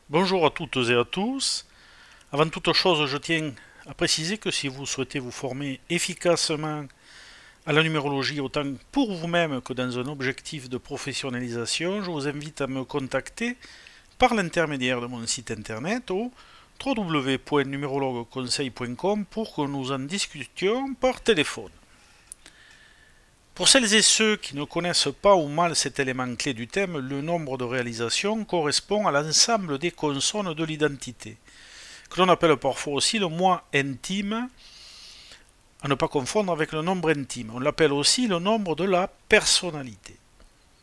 Bonjour à toutes et à tous. Avant toute chose, je tiens à préciser que si vous souhaitez vous former efficacement à la numérologie autant pour vous-même que dans un objectif de professionnalisation, je vous invite à me contacter par l'intermédiaire de mon site internet au www.numérologueconseil.com pour que nous en discutions par téléphone. Pour celles et ceux qui ne connaissent pas ou mal cet élément clé du thème, le nombre de réalisations correspond à l'ensemble des consonnes de l'identité, que l'on appelle parfois aussi le moi intime, à ne pas confondre avec le nombre intime. On l'appelle aussi le nombre de la personnalité.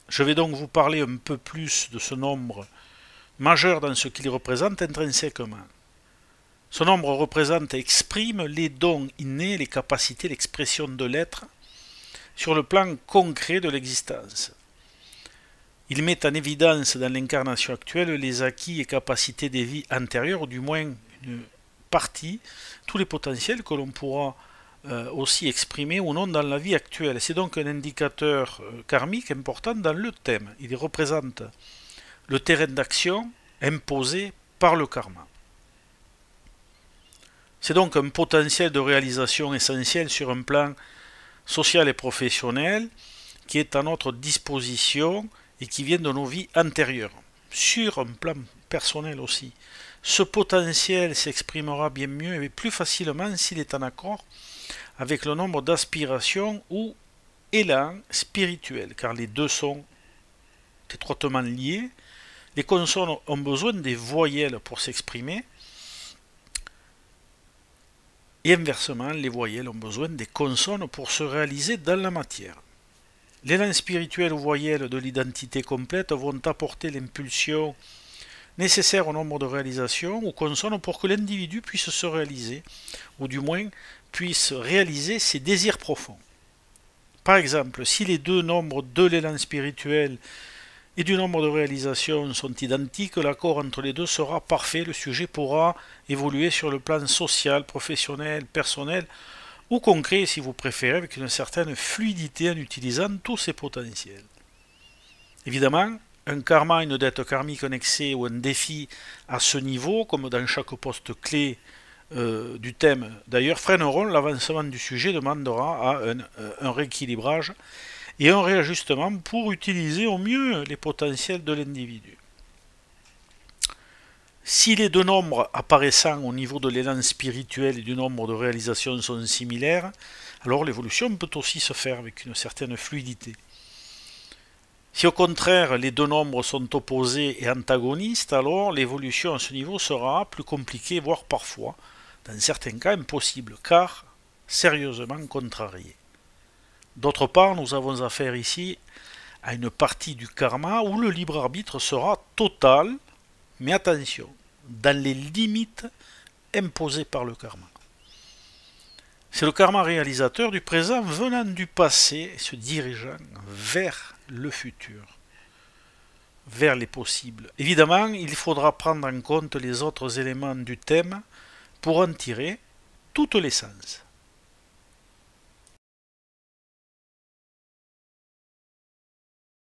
Je vais donc vous parler un peu plus de ce nombre majeur dans ce qu'il représente intrinsèquement. Ce nombre représente et exprime les dons innés, les capacités, l'expression de l'être sur le plan concret de l'existence. Il met en évidence dans l'incarnation actuelle les acquis et capacités des vies antérieures, ou du moins une partie, tous les potentiels que l'on pourra aussi exprimer ou non dans la vie actuelle. C'est donc un indicateur karmique important dans le thème. Il représente le terrain d'action imposé par le karma. C'est donc un potentiel de réalisation essentiel sur un plan social et professionnel qui est à notre disposition et qui vient de nos vies antérieures. Sur un plan personnel aussi, ce potentiel s'exprimera bien mieux et plus facilement s'il est en accord avec le nombre d'aspirations ou élans spirituels, car les deux sont étroitement liés. Les consonnes ont besoin des voyelles pour s'exprimer, et inversement, les voyelles ont besoin des consonnes pour se réaliser dans la matière. L'élan spirituel ou voyelles de l'identité complète vont apporter l'impulsion nécessaire au nombre de réalisations ou consonnes pour que l'individu puisse se réaliser, ou du moins puisse réaliser ses désirs profonds. Par exemple, si les deux nombres de l'élan spirituel et du nombre de réalisations sont identiques, l'accord entre les deux sera parfait, le sujet pourra évoluer sur le plan social, professionnel, personnel ou concret si vous préférez, avec une certaine fluidité en utilisant tous ces potentiels. Évidemment, un karma, une dette karmique, un excès ou un défi à ce niveau, comme dans chaque poste clé du thème d'ailleurs, freineront l'avancement du sujet, demandera un rééquilibrage et un réajustement pour utiliser au mieux les potentiels de l'individu. Si les deux nombres apparaissant au niveau de l'élan spirituel et du nombre de réalisations sont similaires, alors l'évolution peut aussi se faire avec une certaine fluidité. Si au contraire les deux nombres sont opposés et antagonistes, alors l'évolution à ce niveau sera plus compliquée, voire parfois, dans certains cas, impossible, car sérieusement contrariée. D'autre part, nous avons affaire ici à une partie du karma où le libre arbitre sera total, mais attention, dans les limites imposées par le karma. C'est le karma réalisateur du présent venant du passé et se dirigeant vers le futur, vers les possibles. Évidemment, il faudra prendre en compte les autres éléments du thème pour en tirer toute l'essence.